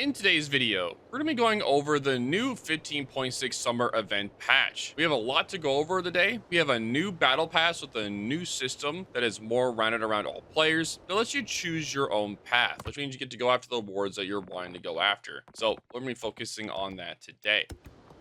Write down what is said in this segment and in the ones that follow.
In today's video, we're going to be going over the new 15.6 summer event patch. We have a lot to go over today. We have a new battle pass with a new system that is more rounded around all players that lets you choose your own path, which means you get to go after the awards that you're wanting to go after. So we're going to be focusing on that today.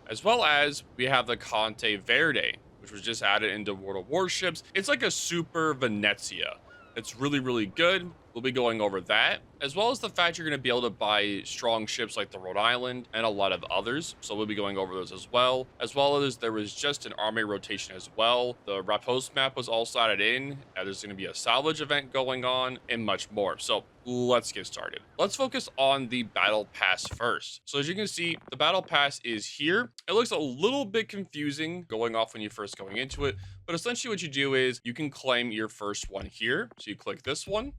As well as we have the Conte Verde, which was just added into World of Warships. It's like a Super Venezia. It's really, really good. We'll be going over that, as well as the fact you're going to be able to buy strong ships like the Rhode Island and a lot of others. So we'll be going over those as well as there was just an army rotation as well. The Riposte map was also added in. There's going to be a salvage event going on and much more. So let's get started. Let's focus on the battle pass first. So as you can see, the battle pass is here. It looks a little bit confusing going off when you're first going into it, but essentially what you do is you can claim your first one here. So you click this one.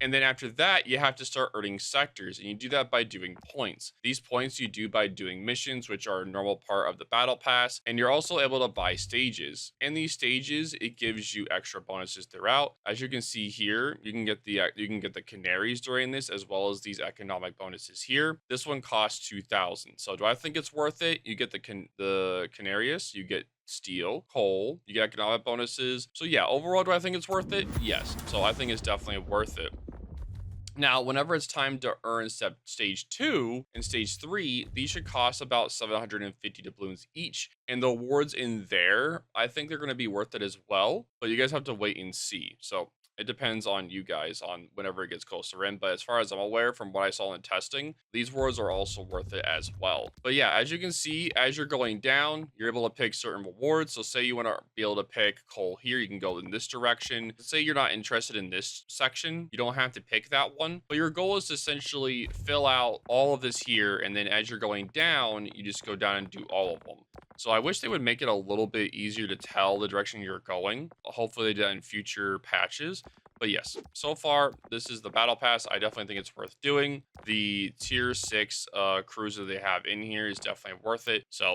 And then after that, you have to start earning sectors, and you do that by doing points. These points you do by doing missions, which are a normal part of the battle pass, and you're also able to buy stages. And these stages, it gives you extra bonuses throughout. As you can see here, you can get the canaries during this, as well as these economic bonuses here. This one costs 2,000. So do I think it's worth it? You get the Canarius, you get steel, coal, you get economic bonuses. So yeah, overall, do I think it's worth it? Yes. So I think it's definitely worth it. Now, whenever it's time to earn stage 2 and stage 3, these should cost about 750 doubloons each. And the awards in there, I think they're going to be worth it as well. But you guys have to wait and see. So it depends on you guys on whenever it gets closer in. But as far as I'm aware, from what I saw in testing, these rewards are also worth it as well. But yeah, as you can see, as you're going down, you're able to pick certain rewards. So say you want to be able to pick coal here, you can go in this direction. Say you're not interested in this section, you don't have to pick that one. But your goal is to essentially fill out all of this here. And then as you're going down, you just go down and do all of them. So I wish they would make it a little bit easier to tell the direction you're going. Hopefully they do that in future patches. But yes, so far, this is the battle pass. I definitely think it's worth doing. The tier 6 cruiser they have in here is definitely worth it. So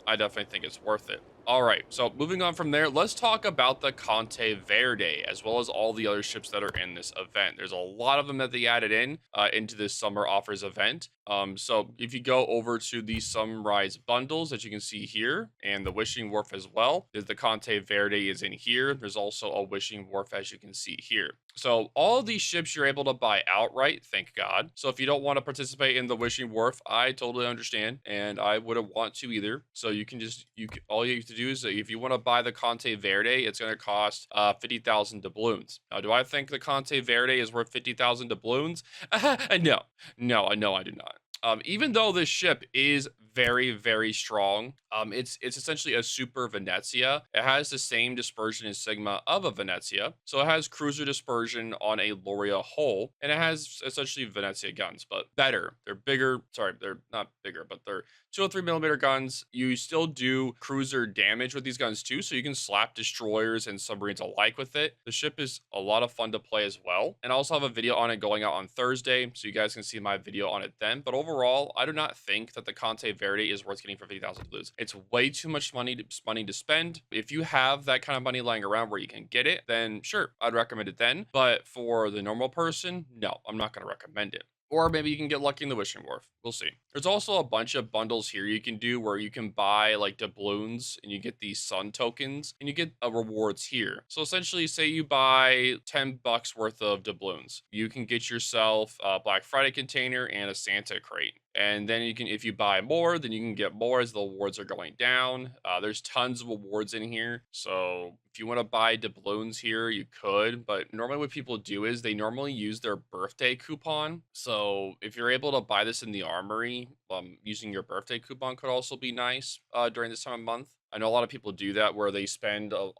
I definitely think it's worth it. All right, so moving on from there, let's talk about the Conte Verde, as well as all the other ships that are in this event. There's a lot of them that they added in into this summer offers event. So if you go over to the Sunrise bundles that you can see here, and the Wishing Wharf as well, the Conte Verde is in here. There's also a Wishing Wharf, as you can see here. So all of these ships you're able to buy outright, thank God. So if you don't want to participate in the Wishing Wharf, I totally understand, and I wouldn't want to either. So you can all you have to do is if you want to buy the Conte Verde, it's going to cost 50,000 doubloons. Now, do I think the Conte Verde is worth 50,000 doubloons? No, I do not. Even though this ship is very, very strong, it's essentially a Super Venezia. It has the same dispersion and sigma of a Venezia, so it has cruiser dispersion on a Loria hull, and it has essentially Venezia guns, but better. They're bigger. Sorry, they're not bigger, but they're 203mm guns. You still do cruiser damage with these guns too, so you can slap destroyers and submarines alike with it. The ship is a lot of fun to play as well, and I also have a video on it going out on Thursday, so you guys can see my video on it then. But overall, I do not think that the Conte Verde is worth getting for 50,000 blues. It's way too much money to spend. If you have that kind of money lying around where you can get it, then sure, I'd recommend it then. But for the normal person, no, I'm not going to recommend it. Or maybe you can get lucky in the Wishing Wharf. We'll see. There's also a bunch of bundles here you can do where you can buy like doubloons and you get these sun tokens and you get rewards here. So essentially, say you buy 10 bucks worth of doubloons, you can get yourself a Black Friday container and a Santa crate. And then you can, if you buy more, then you can get more as the awards are going down. There's tons of awards in here. So if you want to buy doubloons here, you could. But normally what people do is they normally use their birthday coupon. So if you're able to buy this in the Armory, using your birthday coupon could also be nice during this time of month. I know a lot of people do that where they spend the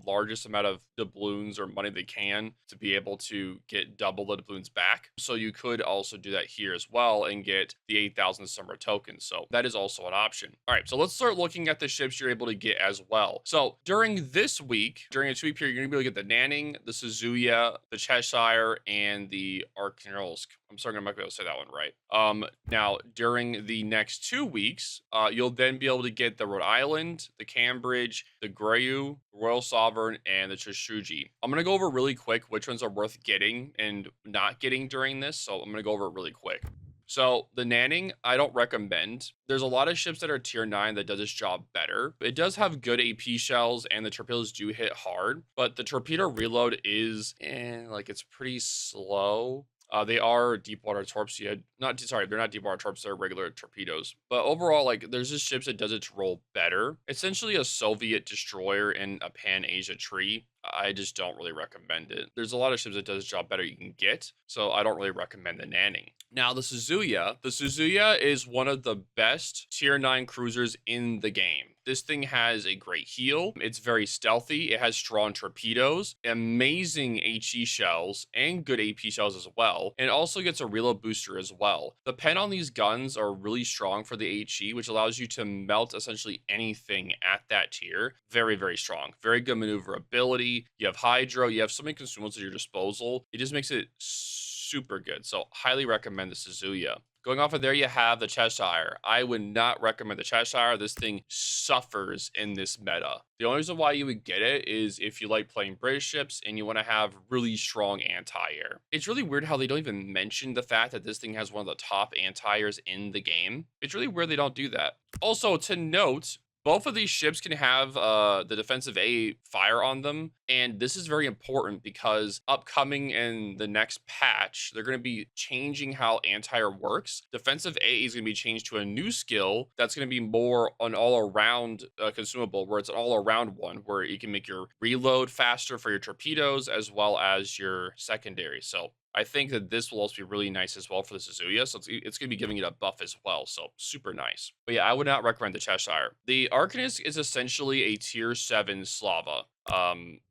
largest amount of doubloons or money they can to be able to get double the doubloons back. So you could also do that here as well and get the 8,000 summer tokens. So that is also an option. All right, so let's start looking at the ships you're able to get as well. So during this week, during a 2-week period, you're going to be able to get the Nanning, the Suzuya, the Cheshire, and the Arkhangelsk. I'm sorry, I'm not going to be able to say that one right. Now, during the next 2 weeks, you'll then be able to get the Rhode Island, the Cambridge, the GRAU, Royal Sovereign, and the Tsurugi. I'm going to go over really quick which ones are worth getting and not getting during this, so I'm going to go over it really quick. So the Nanning, I don't recommend. There's a lot of ships that are tier 9 that does its job better. It does have good AP shells and the torpedoes do hit hard, but the torpedo reload is like it's pretty slow. They are deep water torps. Yeah, not sorry, they're not deep water torps. They're regular torpedoes. But overall, like there's just ships that does its role better. Essentially, a Soviet destroyer in a Pan Asia tree. I just don't really recommend it. There's a lot of ships that does its job better you can get, so I don't really recommend the Nanning. Now, the Suzuya is one of the best tier 9 cruisers in the game. This thing has a great heel. It's very stealthy. It has strong torpedoes, amazing HE shells, and good AP shells as well. And it also gets a reload booster as well. The pen on these guns are really strong for the HE, which allows you to melt essentially anything at that tier. Very, very strong. Very good maneuverability. You have hydro. You have so many consumables at your disposal. It just makes it super good. So highly recommend the Suzuya. Going off of there, you have the Cheshire. I would not recommend the Cheshire. This thing suffers in this meta. The only reason why you would get it is if you like playing British ships and you want to have really strong anti-air. It's really weird how they don't even mention the fact that this thing has one of the top anti-airs in the game. It's really weird they don't do that. Also, to note, both of these ships can have the defensive A fire on them, and this is very important because upcoming in the next patch, they're going to be changing how anti-air works. Defensive A is going to be changed to a new skill that's going to be more an all-around consumable, where it's an all-around one, where you can make your reload faster for your torpedoes as well as your secondary. So I think that this will also be really nice as well for the Suzuya, so it's going to be giving it a buff as well, so super nice. But yeah, I would not recommend the Cheshire. The Arkhangelsk is essentially a tier 7 Slava.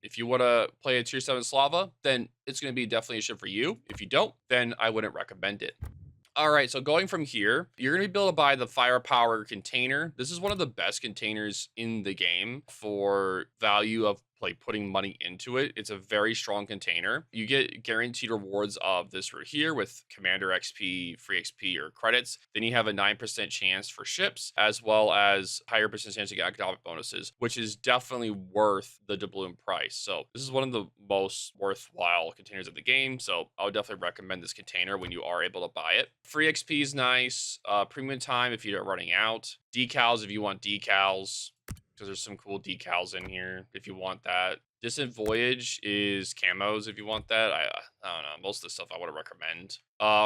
If you want to play a tier 7 Slava, then it's going to be definitely a ship for you. If you don't, then I wouldn't recommend it. All right, so going from here, you're going to be able to buy the firepower container. This is one of the best containers in the game for value of like putting money into it. It's a very strong container. You get guaranteed rewards of this right here with commander XP, free XP, or credits. Then you have a 9% chance for ships, as well as higher percent chance to get economic bonuses, which is definitely worth the doubloon price. So this is one of the most worthwhile containers of the game. So I would definitely recommend this container when you are able to buy it. Free XP is nice. Premium time if you're running out. Decals if you want decals, because there's some cool decals in here if you want that. Distant Voyage is camos if you want that. I don't know. Most of the stuff I would recommend.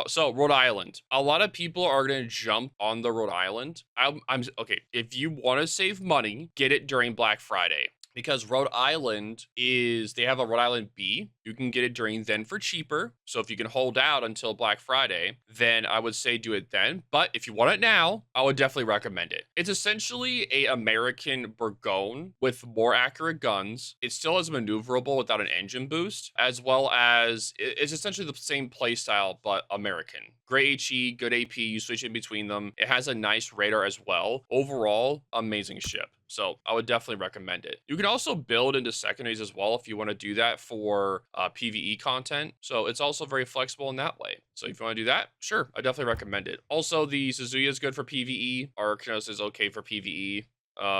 So Rhode Island. A lot of people are going to jump on the Rhode Island. I'm okay. If you want to save money, get it during Black Friday. Because Rhode Island they have a Rhode Island B. You can get it during then for cheaper. So if you can hold out until Black Friday, then I would say do it then. But if you want it now, I would definitely recommend it. It's essentially a American Bourgogne with more accurate guns. It still is maneuverable without an engine boost, as well as it's essentially the same playstyle, but American. Great HE, good AP, you switch in between them. It has a nice radar as well. Overall, amazing ship. So I would definitely recommend it. You can also build into secondaries as well if you want to do that for PvE content. So it's also very flexible in that way. So if you want to do that, sure, I definitely recommend it. Also, the Suzuya is good for PvE. Arkhangelsk is okay for PvE.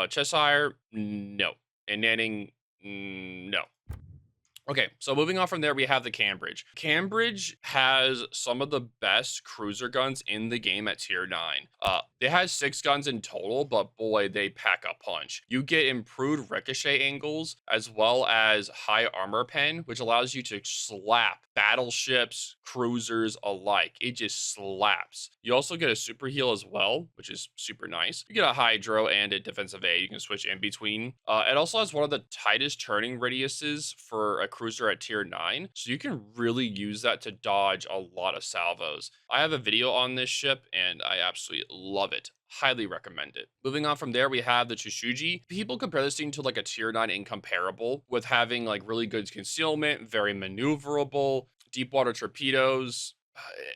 Cheshire, no. And Nanning, no. Okay, so moving on from there, we have the Cambridge. Cambridge has some of the best cruiser guns in the game at tier 9. It has 6 guns in total, but boy, they pack a punch. You get improved ricochet angles, as well as high armor pen, which allows you to slap battleships, cruisers alike. It just slaps. You also get a super heal as well, which is super nice. You get a hydro and a defensive A. You can switch in between. It also has one of the tightest turning radiuses for a cruiser at tier 9, so you can really use that to dodge a lot of salvos. I have a video on this ship and I absolutely love it. Highly recommend it. Moving on from there, we have the Tsurugi. People compare this thing to like a tier 9 incomparable, with having like really good concealment, very maneuverable, deep water torpedoes.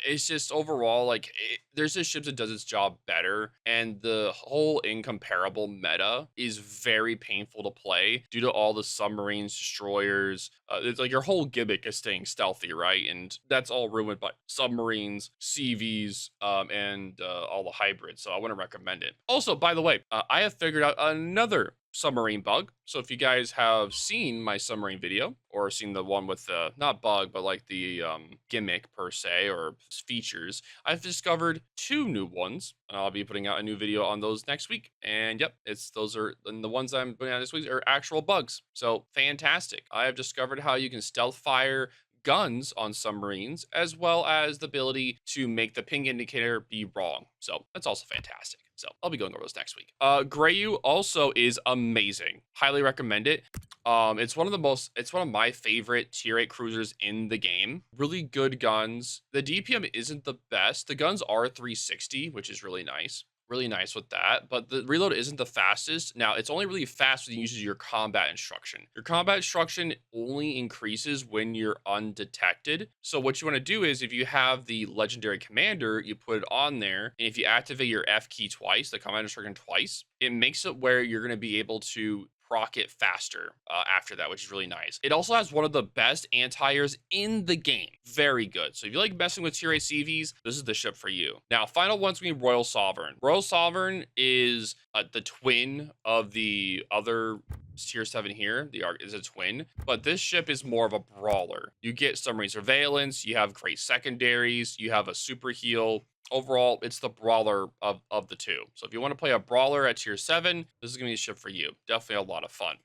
It's just overall like there's just ships that does its job better, and the whole incomparable meta is very painful to play due to all the submarines, destroyers. It's like your whole gimmick is staying stealthy, right? And that's all ruined by submarines, CVs, and all the hybrids. So I wouldn't recommend it. Also, by the way, I have figured out another submarine bug. So if you guys have seen my submarine video or seen the one with the not bug but like the gimmick per se or features, I've discovered 2 new ones, and I'll be putting out a new video on those next week. And yep, it's those are and the ones I'm putting out this week are actual bugs. So fantastic. I have discovered how you can stealth fire guns on submarines, as well as the ability to make the ping indicator be wrong. So that's also fantastic. So I'll be going over those next week. GRAU also is amazing. Highly recommend it. It's one of my favorite tier 8 cruisers in the game. Really good guns. The DPM isn't the best. The guns are 360, which is really nice. Really nice with that, but the reload isn't the fastest. Now, it's only really fast when you use your combat instruction. Your combat instruction only increases when you're undetected. So what you want to do is if you have the legendary commander, you put it on there, and if you activate your F key twice, the combat instruction twice, it makes it where you're going to be able to proc it faster after that, which is really nice. It also has one of the best anti-airs in the game. Very good. So if you like messing with tier 8 CVs, this is the ship for you. Now, final one's gonna be Royal Sovereign. Royal Sovereign is the twin of the other tier 7 here. The Ark is a twin, but this ship is more of a brawler. You get submarine surveillance, you have great secondaries, you have a super heal. Overall, it's the brawler of the two. So if you want to play a brawler at tier 7, this is going to be a ship for you. Definitely a lot of fun.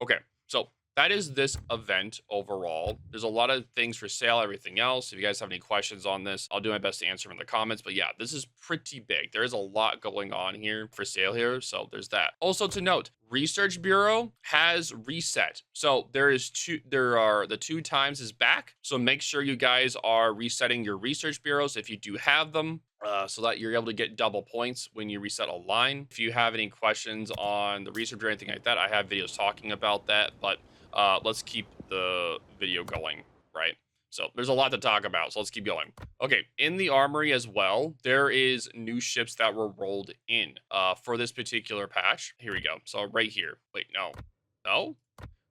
Okay, so that is this event overall. There's a lot of things for sale, everything else. If you guys have any questions on this, I'll do my best to answer them in the comments. But yeah, this is pretty big. There is a lot going on here for sale here. So there's that. Also to note, Research Bureau has reset. So there are the 2 times is back. So make sure you guys are resetting your research bureaus if you do have them. So that you're able to get double points when you reset a line. If you have any questions on the research or anything like that, I have videos talking about that. But let's keep the video going, right? So there's a lot to talk about, so let's keep going. Okay, in the Armory as well, there is new ships that were rolled in for this particular patch. Here we go. So right here. Wait, no. No?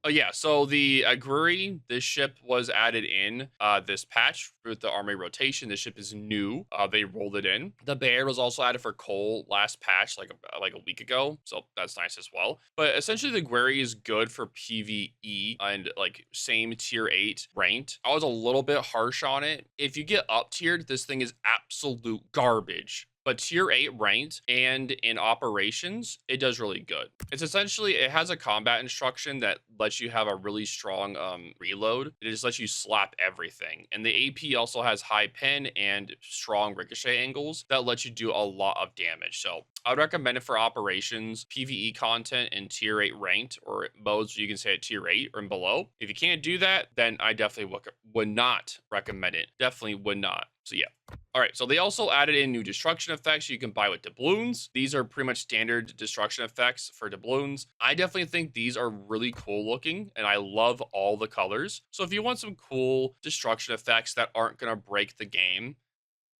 Oh yeah, so the Agruri, this ship was added in this patch with the Armory rotation. This ship is new. They rolled it in. The Bear was also added for Cole last patch, like a week ago, so that's nice as well. But essentially, the Agruri is good for PvE and like same tier 8 ranked. I was a little bit harsh on it. If you get up tiered, this thing is absolute garbage. But tier 8 ranked and in operations, it does really good. It's essentially, it has a combat instruction that lets you have a really strong reload. It just lets you slap everything. And the AP also has high pen and strong ricochet angles that let you do a lot of damage. So I would recommend it for operations, PvE content, and tier 8 ranked, or modes you can say at tier 8 or below. If you can't do that, then I definitely would not recommend it. Definitely would not. So yeah. All right, so they also added in new destruction effects you can buy with doubloons. These are pretty much standard destruction effects for doubloons. I definitely think these are really cool looking, and I love all the colors. So if you want some cool destruction effects that aren't going to break the game,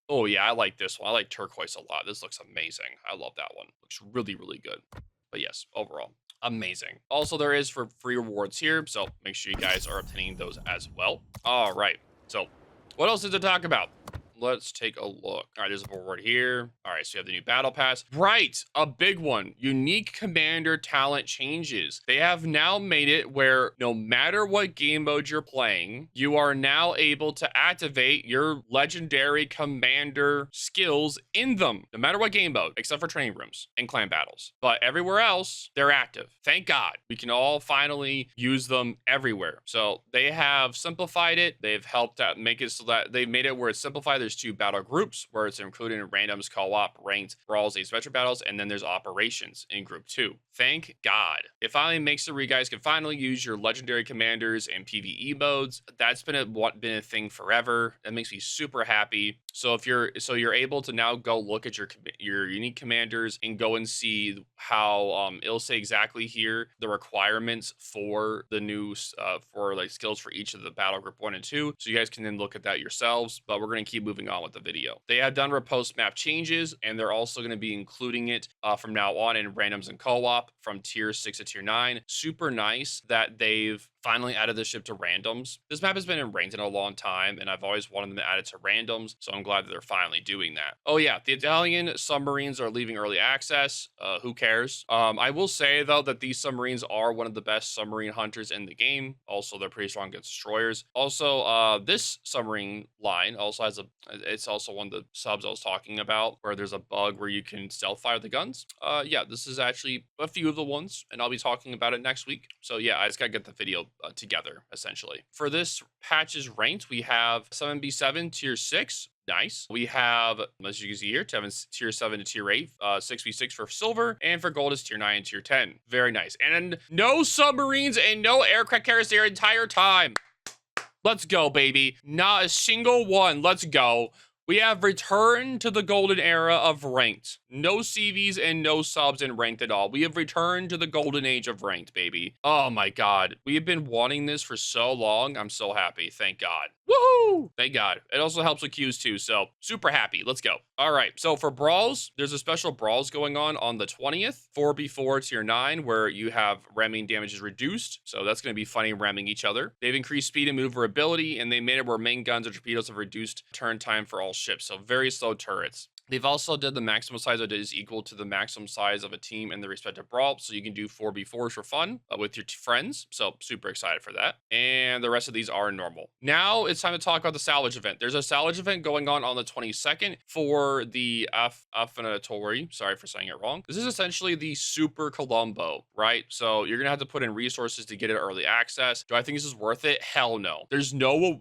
oh yeah, I like this one. I like turquoise a lot. This looks amazing. I love that one. Looks really, really good. But yes, overall, amazing. Also, there is for free rewards here, so make sure you guys are obtaining those as well. All right, so what else is to talk about? Let's take a look. All right, there's a reward here. All right, so you have the new battle pass. Right, a big one. Unique commander talent changes. They have now made it where no matter what game mode you're playing, you are now able to activate your legendary commander skills in them, no matter what game mode, except for training rooms and clan battles. But everywhere else, they're active. Thank God. We can all finally use them everywhere. So they have simplified it. They've helped out make it so that they've made it where it's simplified. There's 2 battle groups where it's included in randoms, co-op, ranked, brawls, asymmetric battles, and then there's operations in group 2. Thank God. It finally makes it where you guys can finally use your legendary commanders and PvE modes. That's been a thing forever. That makes me super happy. So if you're able to now go look at your unique commanders and go and see how it'll say exactly here the requirements for the new for like skills for each of the battle group 1 and 2. So you guys can then look at that yourselves. But we're gonna keep moving on with the video. They have done Riposte Map Changes, and they're also going to be including it from now on in randoms and co-op from tier 6 to tier 9. Super nice that they've finally added this ship to randoms. This map has been in ranked in a long time, and I've always wanted them to add it to randoms, so I'm glad that they're finally doing that. Oh yeah, the Italian submarines are leaving early access. Who cares? I will say though that these submarines are one of the best submarine hunters in the game. Also, they're pretty strong against destroyers. Also, this submarine line also has it's also one of the subs I was talking about where there's a bug where you can stealth fire the guns. Yeah, this is actually a few of the ones, and I'll be talking about it next week. So yeah, I just gotta get the video together essentially. For this patch's ranked, we have 7v7 tier 6. Nice. We have, as you can see here, tier 7 to tier 8, 6v6 for silver, and for gold is tier 9 and tier 10. Very nice. And no submarines and no aircraft carriers their entire time. Let's go, baby. Not a single one. Let's go. We have returned to the golden era of ranked. No CVs and no subs in ranked at all. We have returned to the golden age of ranked, baby. Oh my God. We have been wanting this for so long. I'm so happy. Thank God. Woohoo! Thank God. It also helps with queues too, so super happy. Let's go. All right, so for Brawls, there's a special Brawls going on the 20th, 4v4 tier 9, where you have ramming damage is reduced, so that's going to be funny ramming each other. They've increased speed and maneuverability, and they made it where main guns and torpedoes have reduced turn time for all ships, so very slow turrets. They've also did the maximum size that is equal to the maximum size of a team in the respective brawl, so you can do 4v4s for fun with your friends. So super excited for that. And the rest of these are normal. Now it's time to talk about the Salvage Event. There's a Salvage Event going on the 22nd for the Affondatore. Sorry for saying it wrong. This is essentially the Super Colombo, right? So you're gonna have to put in resources to get it early access. Do I think this is worth it? Hell no. There's no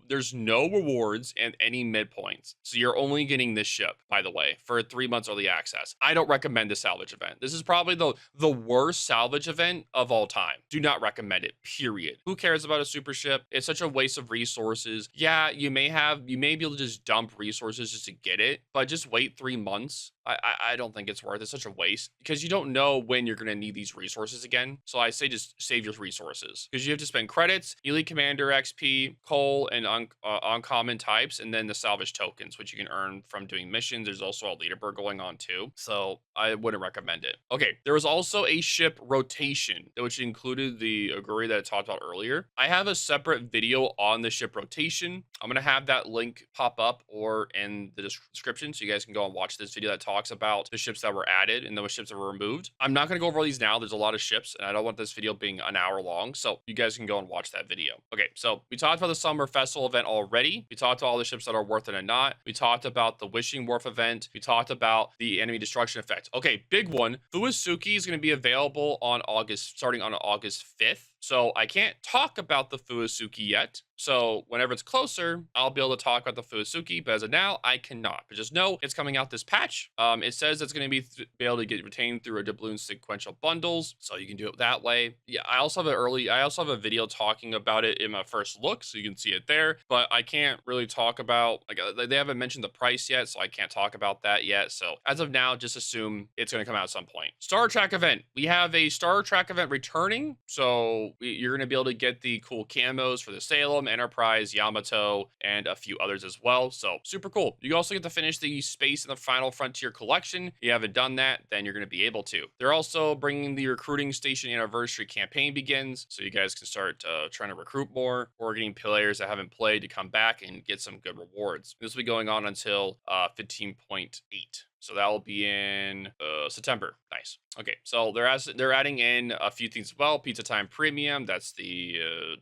rewards and any midpoints. So you're only getting this ship, by the way, for 3 months early access. I don't recommend the Salvage Event. This is probably the worst salvage event of all time. Do not recommend it, period. Who cares about a super ship? It's such a waste of resources. Yeah, you may be able to just dump resources just to get it, but just wait 3 months. I don't think it's worth it. It's such a waste because you don't know when you're going to need these resources again. So I say just save your resources because you have to spend credits, Elite Commander XP, coal, and uncommon types, and then the salvage tokens, which you can earn from doing missions. There's also a leaderboard going on too. So I wouldn't recommend it. Okay, there was also a ship rotation, which included the Armory that I talked about earlier. I have a separate video on the ship rotation. I'm going to have that link pop up or in the description so you guys can go and watch this video that talks about the ships that were added and those ships that were removed. I'm not going to go over all these now. There's a lot of ships and I don't want this video being an hour long. So you guys can go and watch that video. Okay, so we talked about the Summer Festival event already. We talked about all the ships that are worth it and not. We talked about the Wishing Wharf event. We talked about the enemy destruction effect. Okay, big one. Fuyutsuki is going to be available starting on August 5th. So I can't talk about the Fuyutsuki yet. So whenever it's closer, I'll be able to talk about the Fuyutsuki, but as of now, I cannot. But just know it's coming out this patch. It says it's going to be able to get retained through a doubloon sequential bundles, so you can do it that way. Yeah, I also have a video talking about it in my first look, so you can see it there. But I can't really talk about they haven't mentioned the price yet, so I can't talk about that yet. So as of now, just assume it's going to come out at some point. Star Trek event. We have a Star Trek event returning, so you're going to be able to get the cool camos for the Salem, Enterprise, Yamato, and a few others as well. So super cool. You also get to finish the Space in the Final Frontier collection. If you haven't done that, then you're going to be able to. They're also bringing the Recruiting Station Anniversary campaign begins, so you guys can start trying to recruit more or getting players that haven't played to come back and get some good rewards. This will be going on until 15.8. So that will be in September. Nice. Okay, so they're adding in a few things as well. Pizza Time Premium, that's the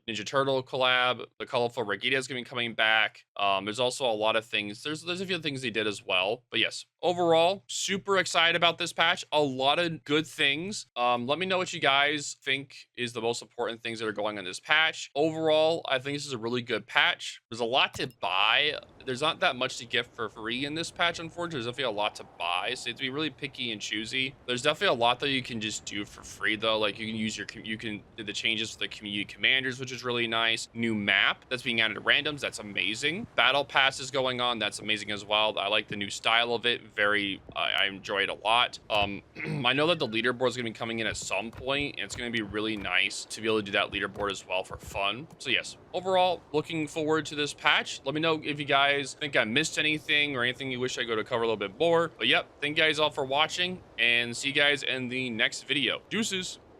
Ninja Turtle collab. The Colorful Regatta is going to be coming back. There's also a lot of things. There's a few things they did as well. But yes, overall, super excited about this patch. A lot of good things. Let me know what you guys think is the most important things that are going on this patch. Overall, I think this is a really good patch. There's a lot to buy. There's not that much to get for free in this patch, unfortunately. There's definitely a lot to buy, so you have to be really picky and choosy. There's definitely a lot that you can just do for free though. Like you can do the changes for the community commanders, which is really nice. New map that's being added to randoms, that's amazing. Battle pass is going on, that's amazing as well. I like the new style of it. I enjoy it a lot. I know that the leaderboard is going to be coming in at some point, and it's going to be really nice to be able to do that leaderboard as well for fun. So yes, overall, looking forward to this patch. Let me know if you guys think I missed anything or anything you wish I go to cover a little bit more. But yep, thank you guys all for watching, and see you guys in the next video. Deuces.